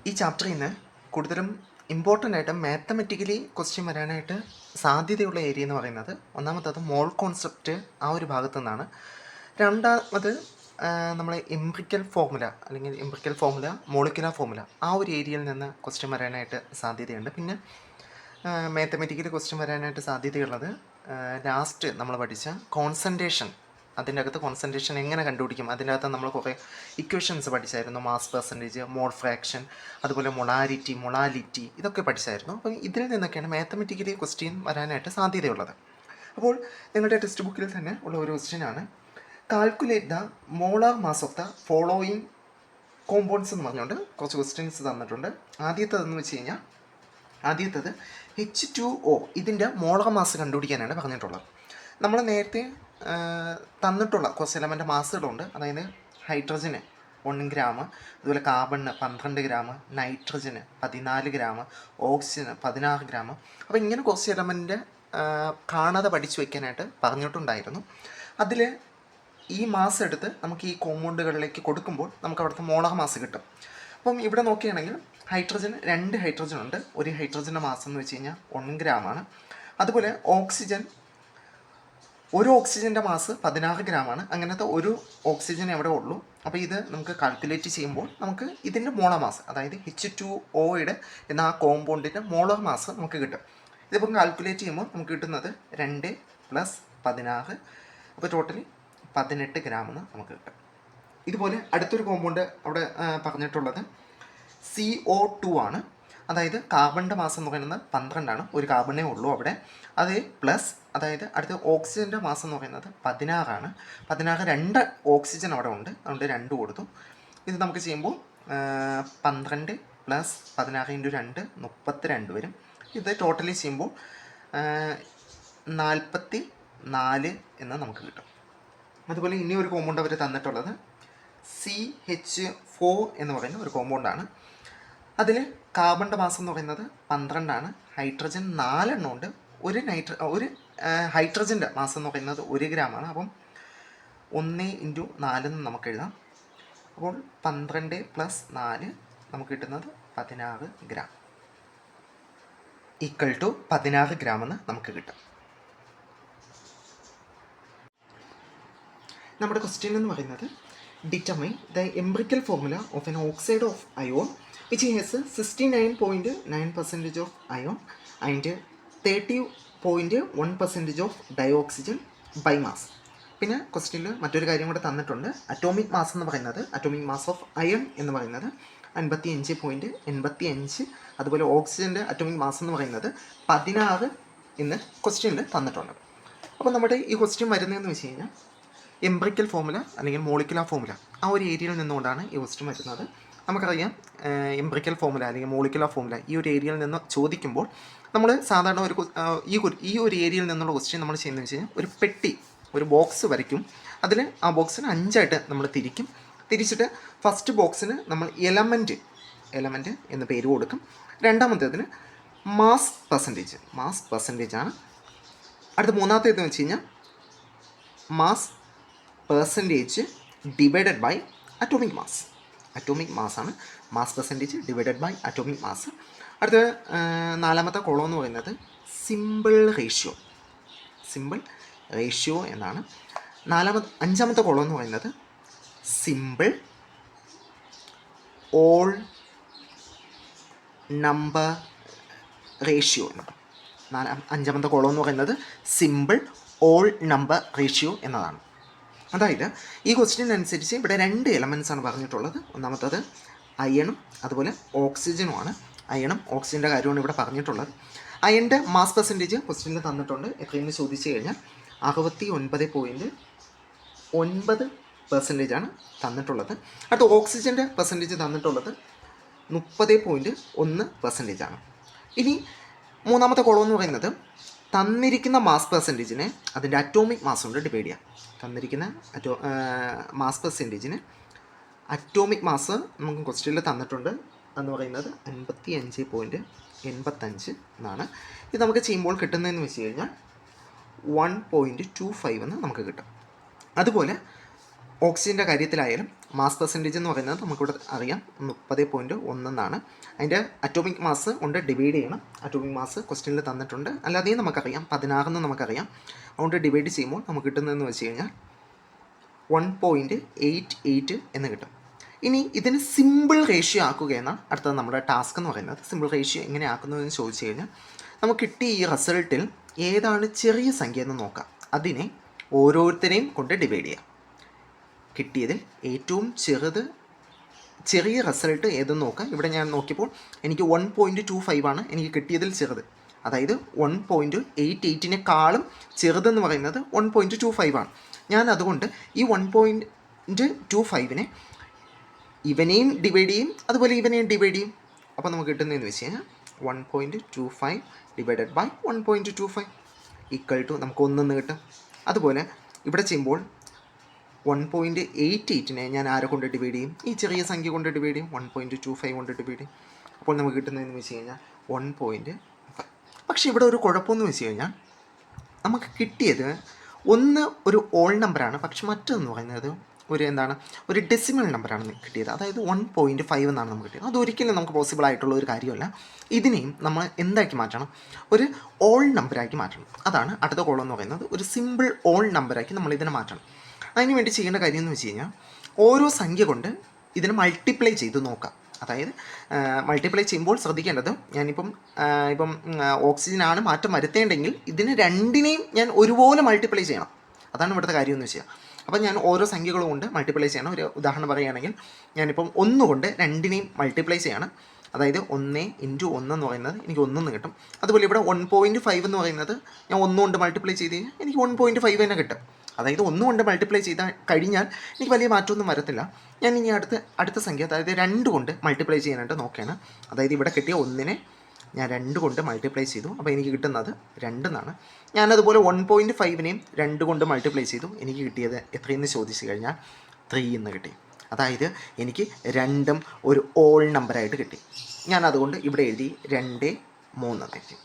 ഈ ചാപ്റ്ററിൽ നിന്ന് കൂടുതലും ഇമ്പോർട്ടൻ്റ് ആയിട്ട് മാത്തമെറ്റിക്കലി ക്വസ്റ്റ്യൻ വരാനായിട്ട് സാധ്യതയുള്ള ഏരിയ എന്ന് പറയുന്നത് ഒന്നാമത്തത് മോൾ കോൺസെപ്റ്റ് ആ ഒരു ഭാഗത്തു നിന്നാണ്. രണ്ടാമത് നമ്മളെ എംപിറിക്കൽ ഫോർമുല അല്ലെങ്കിൽ എംപിറിക്കൽ ഫോർമുല, മോളിക്കുലർ ഫോർമുല ആ ഒരു ഏരിയയിൽ നിന്ന് ക്വസ്റ്റ്യൻ വരാനായിട്ട് സാധ്യതയുണ്ട്. പിന്നെ മാത്തമെറ്റിക്കലി ക്വസ്റ്റ്യൻ വരാനായിട്ട് സാധ്യതയുള്ളത് ലാസ്റ്റ് നമ്മൾ പഠിച്ച കോൺസെൻട്രേഷൻ, അതിൻ്റെ അകത്ത് കോൺസെൻട്രേഷൻ എങ്ങനെ കണ്ടുപിടിക്കും, അതിൻ്റെ അകത്ത് നമ്മൾ കുറേ ഇക്വേഷൻസ് പഠിച്ചായിരുന്നു. മാസ് പെർസെൻറ്റേജ്, മോൾ ഫ്രാക്ഷൻ, അതുപോലെ മൊളാലിറ്റി ഇതൊക്കെ പഠിച്ചായിരുന്നു. അപ്പം ഇതിൽ നിന്നൊക്കെയാണ് മാത്തമെറ്റിക്കലി ക്വസ്റ്റ്യൻ വരാനായിട്ട് സാധ്യതയുള്ളത്. അപ്പോൾ നിങ്ങളുടെ ടെക്സ്റ്റ് ബുക്കിൽ തന്നെ ഉള്ള ഒരു ക്വസ്റ്റ്യനാണ് calculate the molar mass of the following compounds എന്ന് പറഞ്ഞുകൊണ്ട് കുറച്ച് ക്വസ്റ്റ്യൻസ് തന്നിട്ടുണ്ട്. ആദ്യത്തേതെന്ന് വെച്ച് കഴിഞ്ഞാൽ H2O ഇതിൻ്റെ മോളാർ മാസ് കണ്ടുപിടിക്കാനാണ് പറഞ്ഞിട്ടുള്ളത്. നമ്മൾ നേരത്തെ തന്നിട്ടുള്ള കുറച്ച് എലമെൻ്റ് മാസുകളുണ്ട്. അതായത് ഹൈഡ്രജന് 1 ഗ്രാം, അതുപോലെ കാർബണിന് 12 ഗ്രാം, നൈട്രജന് 14 ഗ്രാം, ഓക്സിജന് 16 ഗ്രാം. അപ്പോൾ ഇങ്ങനെ കുറച്ച് എലമെൻ്റ് കാണാതെ പഠിച്ചു വയ്ക്കാനായിട്ട് പറഞ്ഞിട്ടുണ്ടായിരുന്നു. അതിൽ ഈ മാസ് എടുത്ത് നമുക്ക് ഈ കോമ്പൗണ്ടുകളിലേക്ക് കൊടുക്കുമ്പോൾ നമുക്ക് അവിടുത്തെ മോളാർ മാസ് കിട്ടും. അപ്പം ഇവിടെ നോക്കുകയാണെങ്കിൽ ഹൈഡ്രജൻ 2 ഹൈഡ്രജൻ ഉണ്ട്. ഒരു ഹൈഡ്രജൻ്റെ മാസ് എന്ന് വെച്ച് കഴിഞ്ഞാൽ 1 ഗ്രാമാണ്. അതുപോലെ ഒരു ഓക്സിജൻ്റെ മാസ് 16 ഗ്രാമാണ്. അങ്ങനത്തെ ഒരു ഓക്സിജൻ എവിടെ ഉള്ളൂ. അപ്പോൾ ഇത് നമുക്ക് കാൽക്കുലേറ്റ് ചെയ്യുമ്പോൾ നമുക്ക് ഇതിൻ്റെ മോളാർ മാസ്, അതായത് H2Oയുടെ എന്ന ആ കോമ്പൗണ്ടിൻ്റെ മോളാർ മാസ് നമുക്ക് കിട്ടും. ഇതിപ്പം കാൽക്കുലേറ്റ് ചെയ്യുമ്പോൾ നമുക്ക് കിട്ടുന്നത് 2 + 16, അപ്പോൾ ടോട്ടലി 18 ഗ്രാം എന്ന് നമുക്ക് കിട്ടും. ഇതുപോലെ അടുത്തൊരു കോമ്പൗണ്ട് അവിടെ പറഞ്ഞിട്ടുള്ളത് CO2 ആണ്. അതായത് കാർബണിൻ്റെ മാസം എന്ന് പറയുന്നത് 12 ആണ്. ഒരു കാർബണേ ഉള്ളൂ അവിടെ. അത് പ്ലസ്, അതായത് അടുത്ത ഓക്സിജൻ്റെ മാസം എന്ന് പറയുന്നത് 16 ആണ്. 16 2 ഓക്സിജൻ അവിടെ ഉണ്ട്, അതുകൊണ്ട് 2 കൊടുത്തു. ഇത് നമുക്ക് ചെയ്യുമ്പോൾ 12 + 16 × 2 32 വരും. ഇത് ടോട്ടലി ചെയ്യുമ്പോൾ 44 എന്ന് നമുക്ക് കിട്ടും. അതുപോലെ ഇനി ഒരു കോമ്പൗണ്ട് അവർ തന്നിട്ടുള്ളത് CH4 എന്ന് പറയുന്ന ഒരു കോമ്പൗണ്ടാണ്. അതിൽ കാർബണിൻ്റെ മാസം എന്ന് പറയുന്നത് 12 ആണ്. ഹൈഡ്രജൻ 4 എണ്ണം ഉണ്ട്. ഒരു ഹൈഡ്രജൻ്റെ മാസം എന്ന് പറയുന്നത് 1 ഗ്രാമാണ്. അപ്പം 1 × 4 എന്ന് നമുക്ക് എഴുതാം. അപ്പോൾ 12 + 4 നമുക്ക് കിട്ടുന്നത് 16 ഗ്രാം ഈക്വൽ ടു 16 ഗ്രാം എന്ന് നമുക്ക് കിട്ടും. നമ്മുടെ ക്വസ്റ്റ്യൻ എന്ന് പറയുന്നത് determine the empirical formula of an oxide of iron which has 69.9% of iron and 30.1% of dioxygen by mass. പിന്നെ ക്വസ്റ്റ്യനിൽ മറ്റൊരു കാര്യം കൂടെ തന്നിട്ടുണ്ട്. അറ്റോമിക് മാസ് എന്ന് പറയുന്നത്, അറ്റോമിക് മാസ് ഓഫ് അയൺ എന്ന് പറയുന്നത് 55.85. അതുപോലെ ഓക്സിജൻ്റെ അറ്റോമിക് മാസ് എന്ന് പറയുന്നത് 16 എന്ന് ക്വസ്റ്റ്യനിൽ തന്നിട്ടുണ്ട്. അപ്പോൾ നമ്മുടെ ഈ ക്വസ്റ്റ്യൻ വരുന്നതെന്ന് വെച്ച് കഴിഞ്ഞാൽ എംപിറിക്കൽ ഫോർമുല അല്ലെങ്കിൽ മോളിക്കുലർ ഫോർമുല ആ ഒരു ഏരിയയിൽ നിന്നുകൊണ്ടാണ് ഈ ക്വസ്റ്റ്യൻ വരുന്നത്. നമുക്കറിയാം എംപിറിക്കൽ ഫോർമുല അല്ലെങ്കിൽ മോളിക്കുലർ ഫോർമുല ഈ ഒരു ഏരിയയിൽ നിന്ന് ചോദിക്കുമ്പോൾ നമ്മൾ സാധാരണ ഈ ഒരു ഏരിയയിൽ നിന്നുള്ള ക്വസ്റ്റ്യൻ നമ്മൾ ചെയ്യുന്നത് വെച്ച് കഴിഞ്ഞാൽ ഒരു ബോക്സ് വരയ്ക്കും. അതിൽ ആ ബോക്സിന് 5 ആയിട്ട് നമ്മൾ തിരിച്ചിട്ട് ഫസ്റ്റ് ബോക്സിന് നമ്മൾ എലമെൻറ്റ് എന്ന് പേര് കൊടുക്കും. രണ്ടാമത്തേതിന് മാസ് പെർസെൻറ്റേജ് ആണ്. അടുത്ത മൂന്നാമത്തേതെന്ന് വെച്ച് കഴിഞ്ഞാൽ mass percentage divided by atomic mass ആണ്. Mass percentage divided by atomic mass. അടുത്ത നാലാമത്തെ കോളം എന്ന് പറയുന്നത് സിമ്പിൾ റേഷ്യോ എന്നാണ്. അഞ്ചാമത്തെ കോളം എന്ന് പറയുന്നത് സിമ്പിൾ ഓൾ നമ്പർ റേഷ്യോ എന്നാണ്. അഞ്ചാമത്തെ കോളം എന്ന് പറയുന്നത് സിമ്പിൾ ഓൾ നമ്പർ റേഷ്യോ എന്നതാണ്. അതായത് ഈ ക്വസ്റ്റ്യൻ അനുസരിച്ച് ഇവിടെ 2 എലമെൻറ്റ്സ് ആണ് പറഞ്ഞിട്ടുള്ളത്. ഒന്നാമത്തത് അയണും അതുപോലെ ഓക്സിജനുമാണ്. അയണും ഓക്സിജൻ്റെ കാര്യമാണ് ഇവിടെ പറഞ്ഞിട്ടുള്ളത്. അയണിൻ്റെ മാസ് പെർസെൻറ്റേജ് ക്വസ്റ്റ്യനിൽ തന്നിട്ടുണ്ട്. എത്രയെന്ന് ചോദിച്ചു കഴിഞ്ഞാൽ 69% ആണ് തന്നിട്ടുള്ളത്. അടുത്ത ഓക്സിജൻ്റെ പെർസെൻറ്റേജ് തന്നിട്ടുള്ളത് 30.1% ആണ്. ഇനി മൂന്നാമത്തെ കോളം എന്ന് പറയുന്നത് തന്നിരിക്കുന്ന മാസ് പെർസെൻറ്റേജിനെ അതിൻ്റെ അറ്റോമിക് മാസ് കൊണ്ട് ഡിവൈഡ് ചെയ്യാം. തന്നിരിക്കുന്ന മാസ് പെർസെൻറ്റേജിന് അറ്റോമിക് മാസ് നമുക്ക് ക്വസ്റ്റ്യനിൽ തന്നിട്ടുണ്ട് എന്ന് പറയുന്നത് 55.85 എന്നാണ്. ഇത് നമുക്ക് ചെയ്യുമ്പോൾ കിട്ടുന്നതെന്ന് വെച്ച് കഴിഞ്ഞാൽ 1.25 എന്ന് നമുക്ക് കിട്ടും. അതുപോലെ ഓക്സിജൻ്റെ കാര്യത്തിലായാലും മാസ് പെർസെൻറ്റേജ് എന്ന് പറയുന്നത് നമുക്കിവിടെ അറിയാം 30.1 എന്നാണ്. അതിൻ്റെ അറ്റോമിക് മാസ് കൊണ്ട് ഡിവൈഡ് ചെയ്യണം. അറ്റോമിക് മാസ് ക്വസ്റ്റ്യനിൽ തന്നിട്ടുണ്ട്, അല്ലാതെയും നമുക്കറിയാം 16 എന്ന് നമുക്കറിയാം. അതുകൊണ്ട് ഡിവൈഡ് ചെയ്യുമ്പോൾ നമുക്ക് കിട്ടുന്നതെന്ന് വെച്ച് കഴിഞ്ഞാൽ 1.88 എന്ന് കിട്ടും. ഇനി ഇതിന് സിമ്പിൾ റേഷ്യോ ആക്കുക എന്നാണ് അടുത്തത് നമ്മുടെ ടാസ്ക് എന്ന് പറയുന്നത്. സിമ്പിൾ റേഷ്യോ എങ്ങനെ ആക്കുന്നതെന്ന് ചോദിച്ചു കഴിഞ്ഞാൽ നമുക്ക് കിട്ടിയ ഈ റിസൾട്ടിൽ ഏതാണ് ചെറിയ സംഖ്യ എന്ന് നോക്കാം. അതിനെ ഓരോരുത്തരെയും കൊണ്ട് ഡിവൈഡ് ചെയ്യാം. കിട്ടിയതിൽ ഏറ്റവും ചെറിയ റിസൾട്ട് ഏതെന്ന് നോക്കാം. ഇവിടെ ഞാൻ നോക്കിയപ്പോൾ എനിക്ക് 1.25 ആണ് എനിക്ക് കിട്ടിയതിൽ ചെറുത്. അതായത് 1.88-നേക്കാളും ചെറുതെന്ന് പറയുന്നത് 1.25 ആണ്. ഞാൻ അതുകൊണ്ട് ഈ 1.25-നെ ഇവനെയും ഡിവൈഡ് ചെയ്യും, അതുപോലെ ഇവനെയും ഡിവൈഡ് ചെയ്യും. അപ്പോൾ നമുക്ക് കിട്ടുന്നതെന്ന് വെച്ച് കഴിഞ്ഞാൽ 1.25 ഡിവൈഡഡ് ബൈ 1.25 ഈക്വൽ ടു നമുക്ക് 1 കിട്ടും. അതുപോലെ ഇവിടെ ചെയ്യുമ്പോൾ 1.88-നെ ഞാൻ ആരെ കൊണ്ട് ഡിവൈഡ് ചെയ്യും? ഈ ചെറിയ സംഖ്യ കൊണ്ട് ഡിവൈഡ് ചെയ്യും. 1.25 കൊണ്ട് ഡിവൈഡ് ചെയ്യും. അപ്പോൾ നമുക്ക് കിട്ടുന്നതെന്ന് വെച്ച് കഴിഞ്ഞാൽ 1.5. പക്ഷേ ഇവിടെ ഒരു കുഴപ്പമെന്ന് വെച്ച് കഴിഞ്ഞാൽ നമുക്ക് കിട്ടിയത് ഒന്ന് ഒരു ഓൾ നമ്പറാണ്, പക്ഷെ മറ്റൊന്ന് പറയുന്നത് ഒരു ഡെസിമൽ നമ്പറാണ് കിട്ടിയത്. അതായത് 1.5 എന്നാണ് നമുക്ക് കിട്ടിയത്. അതൊരിക്കലും നമുക്ക് പോസിബിൾ ആയിട്ടുള്ള ഒരു കാര്യമല്ല. ഇതിനെയും നമ്മൾ എന്താക്കി മാറ്റണം? ഒരു ഓൾ നമ്പറാക്കി മാറ്റണം. അതാണ് അടുത്ത കോളം എന്ന് പറയുന്നത്. ഒരു സിമ്പിൾ ഓൾ നമ്പറാക്കി നമ്മൾ ഇതിനെ മാറ്റണം. അതിന് വേണ്ടി ചെയ്യേണ്ട കാര്യം എന്ന് വെച്ച് കഴിഞ്ഞാൽ ഓരോ സംഖ്യ കൊണ്ട് ഇതിനെ മൾട്ടിപ്ലൈ ചെയ്ത് നോക്കാം. അതായത് മൾട്ടിപ്ലൈ ചെയ്യുമ്പോൾ ശ്രദ്ധിക്കേണ്ടത്, ഇപ്പം ഓക്സിജനാണ് മാറ്റം വരുത്തേണ്ടെങ്കിൽ ഇതിന് രണ്ടിനെയും ഞാൻ ഒരുപോലെ മൾട്ടിപ്ലൈ ചെയ്യണം. അതാണ് ഇവിടുത്തെ കാര്യം എന്ന് വെച്ചാൽ. അപ്പം ഞാൻ ഓരോ സംഖ്യകളും കൊണ്ട് മൾട്ടിപ്ലൈ ചെയ്യണം. ഒരു ഉദാഹരണം പറയുകയാണെങ്കിൽ ഞാനിപ്പം 1 കൊണ്ട് രണ്ടിനെയും മൾട്ടിപ്ലൈ ചെയ്യണം. അതായത് 1 × 1 എന്ന് പറയുന്നത് എനിക്ക് 1 കിട്ടും. അതുപോലെ ഇവിടെ 1.5 എന്ന് പറയുന്നത് ഞാൻ 1 കൊണ്ട് മൾട്ടിപ്ലൈ ചെയ്ത് കഴിഞ്ഞാൽ എനിക്ക് 1.5 തന്നെ കിട്ടും. അതായത് 1 കൊണ്ട് മൾട്ടിപ്ലൈ ചെയ്താൽ കഴിഞ്ഞാൽ എനിക്ക് വലിയ മാറ്റമൊന്നും വരത്തില്ല. ഞാൻ ഇനി അടുത്ത സംഖ്യ, അതായത് 2 കൊണ്ട് മൾട്ടിപ്ലൈ ചെയ്യാനായിട്ട് നോക്കുകയാണ്. അതായത് ഇവിടെ കിട്ടിയ 1-നെ ഞാൻ 2 കൊണ്ട് മൾട്ടിപ്ലൈ ചെയ്തു. അപ്പോൾ എനിക്ക് കിട്ടുന്നത് 2 എന്നാണ്. ഞാനതുപോലെ 1.5-നെയും 2 കൊണ്ട് മൾട്ടിപ്ലൈ ചെയ്തു. എനിക്ക് കിട്ടിയത് എത്രയെന്ന് ചോദിച്ചു കഴിഞ്ഞാൽ 3 എന്ന് കിട്ടി. അതായത് എനിക്ക് 2ഉം ഒരു ഓൾ നമ്പറായിട്ട് കിട്ടി. ഞാൻ അതുകൊണ്ട് ഇവിടെ എഴുതി 2, 3 എന്ന് എഴുതി.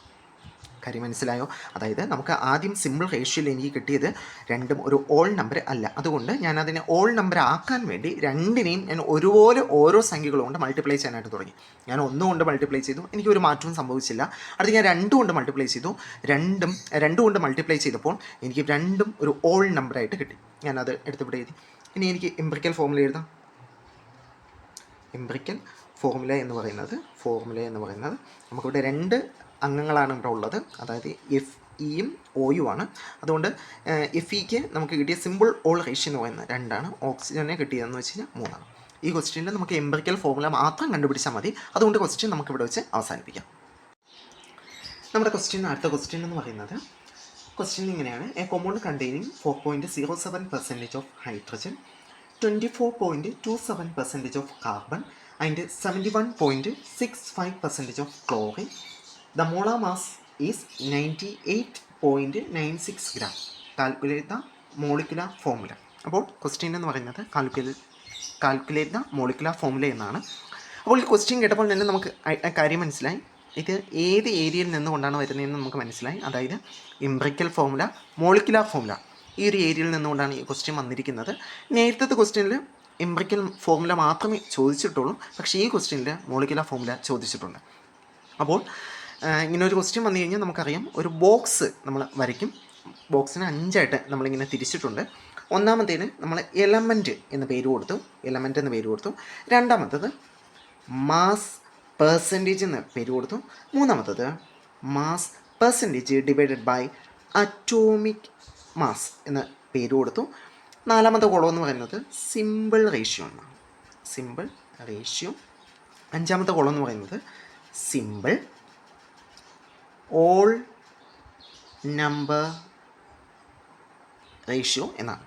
കാര്യം മനസ്സിലായോ? അതായത് നമുക്ക് ആദ്യം സിമ്പിൾ റേഷ്യോയിൽ എനിക്ക് കിട്ടിയത് 2ഉം ഒരു ഓൾ നമ്പർ അല്ല. അതുകൊണ്ട് ഞാൻ അതിനെ ഓൾ നമ്പർ ആക്കാൻ വേണ്ടി രണ്ടിനെയും ഞാൻ ഒരുപോലെ ഓരോ സംഖ്യകൾ കൊണ്ട് മൾട്ടിപ്ലൈ ചെയ്യാനായിട്ട് തുടങ്ങി. ഞാൻ 1 കൊണ്ട് മൾട്ടിപ്ലൈ ചെയ്തു, എനിക്കൊരു മാറ്റവും സംഭവിച്ചില്ല. അടുത്ത് ഞാൻ 2 കൊണ്ട് മൾട്ടിപ്ലൈ ചെയ്തു. 2 കൊണ്ട് മൾട്ടിപ്ലൈ ചെയ്തപ്പോൾ എനിക്ക് 2ഉം ഒരു ഓൾ നമ്പറായിട്ട് കിട്ടി. ഞാനത് എടുത്തിവിടെ എഴുതി. ഇനി എനിക്ക് എംപിറിക്കൽ ഫോർമുല എഴുതാം. എംപിറിക്കൽ ഫോർമുല എന്ന് പറയുന്നത് നമുക്കിവിടെ 2 അംഗങ്ങളാണ് ഇവിടെ ഉള്ളത്. അതായത് FEയും Oയും ആണ്. അതുകൊണ്ട് FEക്ക് നമുക്ക് കിട്ടിയ സിമ്പിൾ ഓൾ റേഷ്യോ എന്ന് പറയുന്നത് 2 ആണ്. ഓക്സിജനെ കിട്ടിയതെന്ന് വെച്ച് കഴിഞ്ഞാൽ 3 ആണ്. ഈ ക്വസ്റ്റ്യനിൽ നമുക്ക് എംപിറിക്കൽ ഫോർമുല മാത്രം കണ്ടുപിടിച്ചാൽ മതി. അതുകൊണ്ട് ക്വസ്റ്റ്യൻ നമുക്കിവിടെ വെച്ച് അവസാനിപ്പിക്കാം. നമ്മുടെ അടുത്ത ക്വസ്റ്റ്യൻ എന്ന് പറയുന്നത് ക്വസ്റ്റ്യൻ ഇങ്ങനെയാണ്. A compound containing 4.07% of hydrogen, 24.27% of carbon and 71.65% of chlorine. The molar mass is 98.96 gram. Calculate the molecular formula. അപ്പോൾ ക്വസ്റ്റ്യൻ എന്ന് പറയുന്നത് കാൽക്കുലേറ്റ് ദ മോളിക്കുലർ ഫോർമുല എന്നാണ്. അപ്പോൾ ഈ ക്വസ്റ്റ്യൻ കേട്ടപ്പോൾ തന്നെ നമുക്ക് കാര്യം മനസ്സിലായി. ഇത് ഏത് ഏരിയയിൽ നിന്നുകൊണ്ടാണ് വരുന്നതെന്ന് നമുക്ക് മനസ്സിലായി. അതായത് എംപിറിക്കൽ ഫോർമുല, മോളിക്കുലർ ഫോർമുല, ഈ ഒരു ഏരിയയിൽ നിന്നുകൊണ്ടാണ് ഈ ക്വസ്റ്റ്യൻ വന്നിരിക്കുന്നത്. നേരത്തെ ക്വസ്റ്റ്യനിൽ എംപിറിക്കൽ ഫോർമുല മാത്രമേ ചോദിച്ചിട്ടുള്ളൂ, പക്ഷേ ഈ ക്വസ്റ്റ്യനിൽ മോളിക്കുലർ ഫോർമുല ചോദിച്ചിട്ടുണ്ട്. അപ്പോൾ ഇങ്ങനെ ഒരു ക്വസ്റ്റ്യൻ വന്നു കഴിഞ്ഞാൽ നമുക്കറിയാം, ഒരു ബോക്സ് നമ്മൾ വരയ്ക്കും. ബോക്സിന് 5ആയിട്ട് നമ്മളിങ്ങനെ തിരിച്ചിട്ടുണ്ട്. ഒന്നാമത്തേന് നമ്മൾ എലമെൻറ്റ് എന്ന പേര് കൊടുത്തു. രണ്ടാമത്തത് മാസ് പെർസെൻറ്റേജ് എന്ന പേര് കൊടുത്തു. മൂന്നാമത്തത് mass percentage divided by atomic mass എന്ന പേര് കൊടുത്തു. നാലാമത്തെ കോളം എന്ന് പറയുന്നത് സിമ്പിൾ റേഷ്യോ ആണ്. അഞ്ചാമത്തെ കോളം എന്ന് പറയുന്നത് സിമ്പിൾ ഓൾ നമ്പർ റേഷ്യോ എന്നാണ്.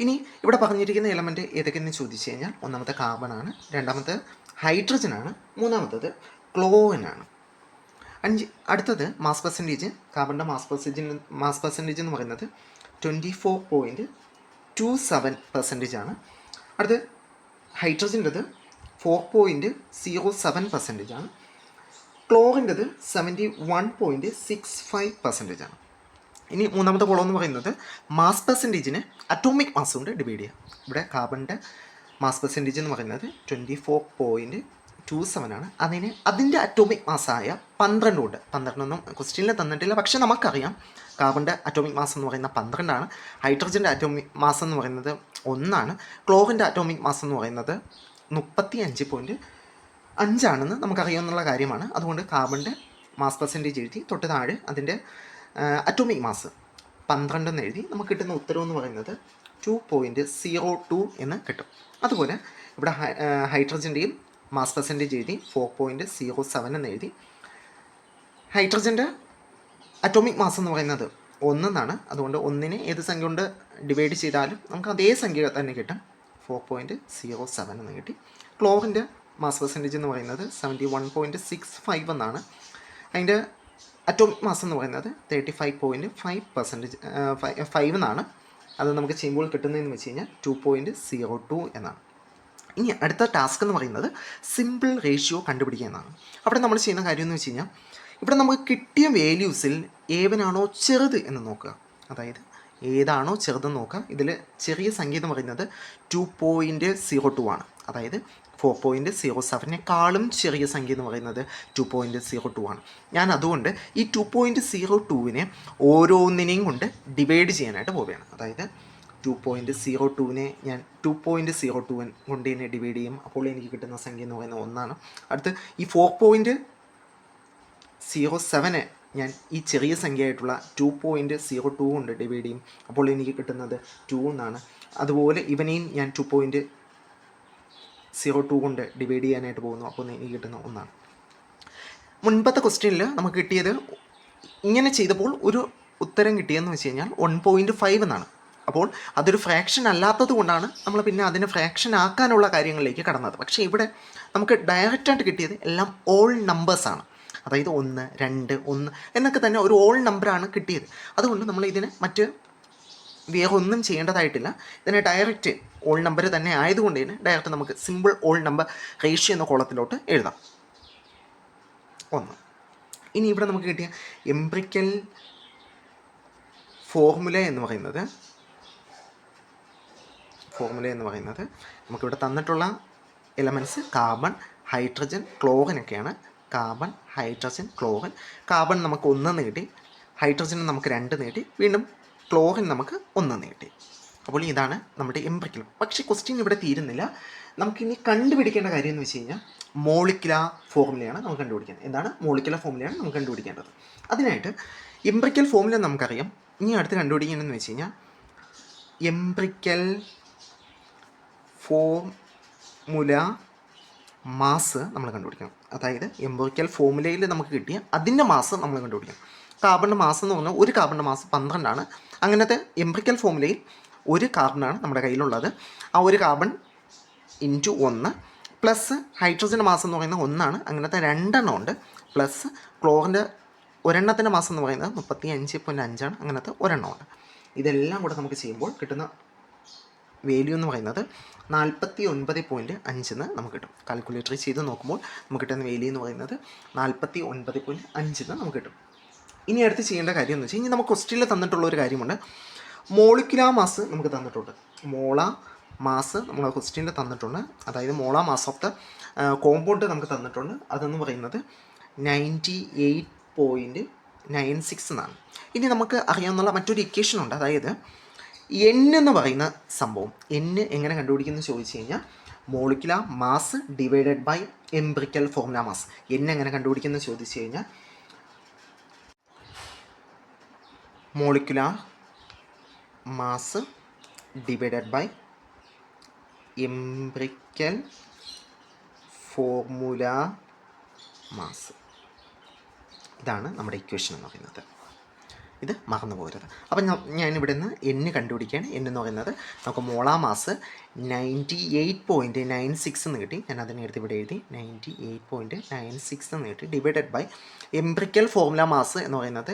ഇനി ഇവിടെ പറഞ്ഞിരിക്കുന്ന എലമെൻറ്റ് ഏതൊക്കെയെന്ന് ചോദിച്ചു കഴിഞ്ഞാൽ ഒന്നാമത്തെ കാർബൺ ആണ്, രണ്ടാമത്തെ ഹൈഡ്രജൻ ആണ്, മൂന്നാമത്തത് ക്ലോറിൻ ആണ്. അടുത്തത് മാസ് പെർസെൻറ്റേജ്. കാർബണിൻ്റെ മാസ് പെർസെൻറ്റേജ് എന്ന് പറയുന്നത് 24.27% ആണ്. അടുത്ത് ഹൈഡ്രജൻ്റെത് 4.07% ആണ്. ക്ലോറിൻ്റെത് 71.65% ആണ്. ഇനി മൂന്നാമത്തെ കോളം എന്ന് പറയുന്നത് മാസ് പെർസെൻറ്റേജിനെ അറ്റോമിക് മാസ് കൊണ്ട് ഡിവൈഡ് ചെയ്യുക. ഇവിടെ കാർബണിൻ്റെ മാസ് പെർസെൻറ്റേജ് എന്ന് പറയുന്നത് 24.27 ആണ്. അതിൻ്റെ അറ്റോമിക് മാസ്സായ 12 കൊണ്ട്, 12 ക്വസ്റ്റ്യനിൽ തന്നിട്ടില്ല, പക്ഷെ നമുക്കറിയാം കാർബണിൻ്റെ അറ്റോമിക് മാസ് എന്ന് പറയുന്നത് 12 ഹൈഡ്രജൻ്റെ അറ്റോമിക് മാസ് എന്ന് പറയുന്നത് 1, ക്ലോറിൻ്റെ അറ്റോമിക് മാസ് എന്ന് പറയുന്നത് 35.5 നമുക്കറിയാവുന്ന കാര്യമാണ്. അതുകൊണ്ട് കാർബണിൻ്റെ മാസ് പെർസെൻറ്റേജ് എഴുതി തൊട്ട് താഴെ അതിൻ്റെ അറ്റോമിക് മാസ് 12 എന്ന് എഴുതി നമുക്ക് കിട്ടുന്ന ഉത്തരം എന്ന് പറയുന്നത് 2.02 എന്ന് കിട്ടും. അതുപോലെ ഇവിടെ ഹൈഡ്രജൻ്റെയും മാസ് പെർസെൻറ്റേജ് എഴുതി 4.07 എന്ന് എഴുതി. ഹൈഡ്രജൻ്റെ അറ്റോമിക് മാസ് എന്ന് പറയുന്നത് 1 അതുകൊണ്ട് 1 ഏത് സംഖ്യ കൊണ്ട് ഡിവൈഡ് ചെയ്താലും നമുക്ക് അതേ സംഖ്യ തന്നെ കിട്ടും, 4.07 എന്ന് കിട്ടി. ക്ലോറിൻ്റെ മാസ് പെർസെൻറ്റേജ് എന്ന് പറയുന്നത് 71.65 എന്നാണ്. അതിൻ്റെ അറ്റോമിക് മാസ് എന്ന് പറയുന്നത് 35.5 എന്നാണ്. അത് നമുക്ക് ചെയ്യുമ്പോൾ കിട്ടുന്നതെന്ന് വെച്ച് കഴിഞ്ഞാൽ 2.02 എന്നാണ്. ഇനി അടുത്ത ടാസ്ക് എന്ന് പറയുന്നത് സിമ്പിൾ റേഷ്യോ കണ്ടുപിടിക്കുക എന്നാണ്. അവിടെ നമ്മൾ ചെയ്യുന്ന കാര്യം എന്ന് വെച്ച് കഴിഞ്ഞാൽ ഇവിടെ നമുക്ക് കിട്ടിയ വാല്യൂസിൽ ഏവനാണോ ചെറുത് എന്ന് നോക്കുക. അതായത് ഏതാണോ ചെറുതെന്ന് നോക്കുക. ഇതിൽ ചെറിയ സംഖ്യ എന്ന് പറയുന്നത് 2.02 ആണ്. അതായത് 4.07 ചെറിയ സംഖ്യ എന്ന് പറയുന്നത് 2.02 ആണ്. ഞാൻ അതുകൊണ്ട് ഈ 2.02 ഓരോന്നിനെയും കൊണ്ട് ഡിവൈഡ് ചെയ്യാനായിട്ട് പോവുകയാണ്. അതായത് 2.02 ഞാൻ 2.02 കൊണ്ട് തന്നെ ഡിവൈഡ് ചെയ്യും. അപ്പോൾ എനിക്ക് കിട്ടുന്ന സംഖ്യ എന്ന് പറയുന്നത് 1. അടുത്ത് ഈ 4.07 ഞാൻ ഈ ചെറിയ സംഖ്യയായിട്ടുള്ള 2.02 കൊണ്ട് ഡിവൈഡ് ചെയ്യും. അപ്പോൾ എനിക്ക് കിട്ടുന്നത് 2 എന്നാണ്. അതുപോലെ ഇവനെയും ഞാൻ 2.02 കൊണ്ട് ഡിവൈഡ് ചെയ്യാനായിട്ട് പോകുന്നു. അപ്പോൾ എനിക്ക് കിട്ടുന്ന 1. മുൻപത്തെ ക്വസ്റ്റ്യനിൽ നമുക്ക് കിട്ടിയത് ഇങ്ങനെ ചെയ്തപ്പോൾ ഒരു ഉത്തരം കിട്ടിയെന്ന് വെച്ച് കഴിഞ്ഞാൽ 1.5 എന്നാണ്. അപ്പോൾ അതൊരു ഫ്രാക്ഷൻ അല്ലാത്തത് കൊണ്ടാണ് നമ്മൾ പിന്നെ അതിനെ ഫ്രാക്ഷൻ ആക്കാനുള്ള കാര്യങ്ങളിലേക്ക് കടന്നത്. പക്ഷേ ഇവിടെ നമുക്ക് ഡയറക്റ്റായിട്ട് കിട്ടിയത് എല്ലാം ഓൾ നമ്പേഴ്സാണ്. അതായത് 1, 2, 1 എന്നൊക്കെ തന്നെ ഒരു ഓൾ നമ്പറാണ് കിട്ടിയത്. അതുകൊണ്ട് നമ്മൾ ഇതിനെ വേറെ ഒന്നും ചെയ്യേണ്ടതായിട്ടില്ല. ഇതിനെ ഡയറക്റ്റ് ഓൾ നമ്പർ തന്നെ ആയതുകൊണ്ട് തന്നെ ഡയറക്റ്റ് നമുക്ക് സിമ്പിൾ ഓൾ നമ്പർ റേഷ്യോ എന്ന കോളത്തിലോട്ട് എഴുതാം. 1. ഇനി ഇവിടെ നമുക്ക് കിട്ടിയ എംപിറിക്കൽ ഫോർമുല എന്ന് പറയുന്നത് നമുക്കിവിടെ തന്നിട്ടുള്ള എലമെൻറ്റ്സ് കാർബൺ, ഹൈഡ്രജൻ, ക്ലോറിനൊക്കെയാണ്. Carbon, hydrogen, chlorine. കാർബൺ നമുക്ക് 1 കിട്ടി, ഹൈഡ്രജൻ നമുക്ക് 2 കിട്ടി, വീണ്ടും ക്ലോറിൻ നമുക്ക് 1 കിട്ടി. അപ്പോൾ ഇതാണ് നമ്മുടെ എംപിറിക്കൽ. പക്ഷേ ക്വസ്റ്റ്യൻ ഇവിടെ തീരുന്നില്ല. നമുക്കിനി കണ്ടുപിടിക്കേണ്ട കാര്യം എന്ന് വെച്ച് കഴിഞ്ഞാൽ മോളിക്കുലാർ ഫോർമുലയാണ് നമുക്ക് കണ്ടുപിടിക്കേണ്ടത്. എന്താണ് മോളിക്കുലാർ ഫോർമുലയാണ് നമുക്ക് കണ്ടുപിടിക്കേണ്ടത്. അതിനായിട്ട് എംപിറിക്കൽ ഫോർമുല നമുക്കറിയാം. ഇനി അടുത്ത് കണ്ടുപിടിക്കേണ്ടതെന്ന് വെച്ച് കഴിഞ്ഞാൽ എംപിറിക്കൽ ഫോർമുല മാസ് നമ്മൾ കണ്ടുപിടിക്കണം. അതായത് എംപിറിക്കൽ ഫോർമുലയിൽ നമുക്ക് കിട്ടിയ അതിൻ്റെ മാസ് നമ്മൾ കണ്ടുപിടിക്കണം. കാർബണിൻ്റെ മാസ് എന്ന് പറഞ്ഞാൽ ഒരു കാർബണിൻ്റെ മാസ് 12. അങ്ങനത്തെ എംപിറിക്കൽ ഫോർമുലയിൽ ഒരു കാർബണാണ് നമ്മുടെ കയ്യിലുള്ളത്. ആ ഒരു കാർബൺ ഇൻറ്റു 1 പ്ലസ് ഹൈഡ്രജൻ്റെ മാസം എന്ന് പറയുന്നത് 1. അങ്ങനത്തെ 2 ഉണ്ട്. പ്ലസ് ക്ലോറിൻ്റെ ഒരെണ്ണത്തിൻ്റെ മാസം എന്ന് പറയുന്നത് 35.5. അങ്ങനത്തെ 1 ഉണ്ട്. ഇതെല്ലാം കൂടെ നമുക്ക് ചെയ്യുമ്പോൾ കിട്ടുന്ന വാല്യൂ എന്ന് പറയുന്നത് 49.5 നമുക്ക് കിട്ടും. കാൽക്കുലേറ്റർ ചെയ്ത് നോക്കുമ്പോൾ നമുക്ക് കിട്ടുന്ന വാല്യൂ എന്ന് പറയുന്നത് 49.5 നമുക്ക് കിട്ടും. ഇനി അടുത്ത് ചെയ്യേണ്ട കാര്യം എന്ന് വെച്ചാൽ ഇനി നമുക്ക് ക്വസ്റ്റ്യനിൽ തന്നിട്ടുള്ള ഒരു കാര്യമുണ്ട്. മോളിക്കുലാർ മാസ് നമുക്ക് തന്നിട്ടുണ്ട്. മോളാർ മാസ് നമ്മൾ ക്വസ്റ്റ്യനിൽ തന്നിട്ടുണ്ട്. അതായത് molar mass of the compound നമുക്ക് തന്നിട്ടുണ്ട്. അതെന്ന് പറയുന്നത് 98.96 എന്നാണ്. ഇനി നമുക്ക് അറിയാവുന്ന മറ്റൊരു ഇക്വേഷൻ ഉണ്ട്. അതായത് N എന്ന് പറയുന്ന സംഭവം എങ്ങനെ കണ്ടുപിടിക്കുന്നത് ചോദിച്ചു കഴിഞ്ഞാൽ molecular mass divided by empirical formula mass. എങ്ങനെ കണ്ടുപിടിക്കുന്നത് ചോദിച്ചു കഴിഞ്ഞാൽ molecular mass divided by empirical formula mass. ഇതാണ് നമ്മുടെ ഇക്വേഷൻ എന്ന് പറയുന്നത്. ഇത് മറന്നു പോകരുത്. അപ്പം ഞാനിവിടെ നിന്ന് N കണ്ടുപിടിക്കുകയാണ്. N എന്ന് പറയുന്നത് നമുക്ക് മോളാർ മാസ് 98.96 എന്ന് കിട്ടി. ഞാൻ അതിനെ എടുത്ത് ഇവിടെ എഴുതി 98.96 എന്ന് കിട്ടി. Divided by empirical formula mass എന്ന് പറയുന്നത്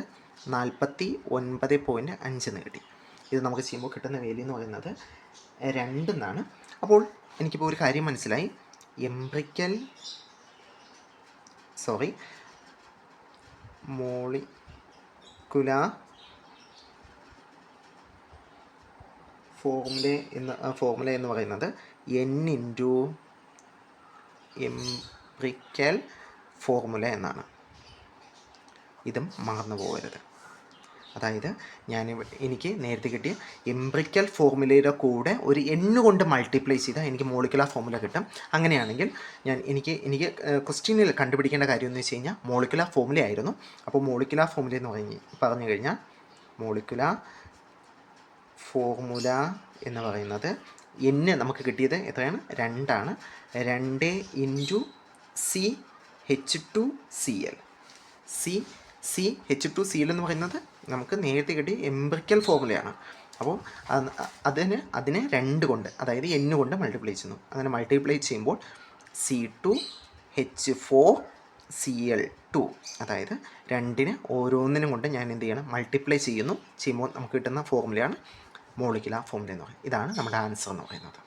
49.5 എന്ന് കിട്ടി. ഇത് നമുക്ക് ചെയ്യുമ്പോൾ കിട്ടുന്ന വാല്യൂ എന്ന് പറയുന്നത് 2 എന്നാണ്. അപ്പോൾ എനിക്കിപ്പോൾ ഒരു കാര്യം മനസ്സിലായി. മോളിക്കുലാർ ഫോർമുല എന്ന് പറയുന്നത് n ഇൻറ്റു എംബ്രിക്കൽ ഫോർമുല എന്നാണ്. ഇതും മറന്നു പോകരുത്. അതായത് എനിക്ക് നേരത്തെ കിട്ടിയ എംബ്രിക്കൽ ഫോർമുലയുടെ കൂടെ ഒരു n കൊണ്ട് മൾട്ടിപ്ലൈ ചെയ്താൽ എനിക്ക് മോളിക്കുലാർ ഫോർമുല കിട്ടും. അങ്ങനെയാണെങ്കിൽ എനിക്ക് ക്വസ്റ്റ്യനിൽ കണ്ടുപിടിക്കേണ്ട കാര്യം എന്ന് വെച്ച് കഴിഞ്ഞാൽ മോളിക്കുലാർ ഫോർമുല ആയിരുന്നു. അപ്പോൾ മോളിക്കുലാർ ഫോർമുല എന്ന് പറഞ്ഞു കഴിഞ്ഞാൽ മോളിക്കുലാർ ഫോർമുല എന്ന് പറയുന്നത് n നമുക്ക് കിട്ടിയത് എത്രയാണ്? 2 ആണ്. 2 ഇൻറ്റു CH2Cl. CH2Cl എന്ന് പറയുന്നത് നമുക്ക് നേരത്തെ കിട്ടിയ എംബ്രിക്കൽ ഫോർമുലയാണ്. അപ്പോൾ അതിനെ 2 കൊണ്ട്, അതായത് n കൊണ്ട് മൾട്ടിപ്ലൈ ചെയ്യുന്നു. അങ്ങനെ മൾട്ടിപ്ലൈ ചെയ്യുമ്പോൾ C2H4Cl2, അതായത് 2നെ ഓരോന്നിനും കൊണ്ട് ഞാൻ എന്ത് ചെയ്യണം? മൾട്ടിപ്ലൈ ചെയ്യുമ്പോൾ നമുക്ക് കിട്ടുന്ന ഫോർമുലയാണ് മോളിക്കുലാർ ഫോർമുല എന്ന് പറയുന്നത്. ഇതാണ് നമ്മുടെ ആൻസർ എന്ന് പറയുന്നത്.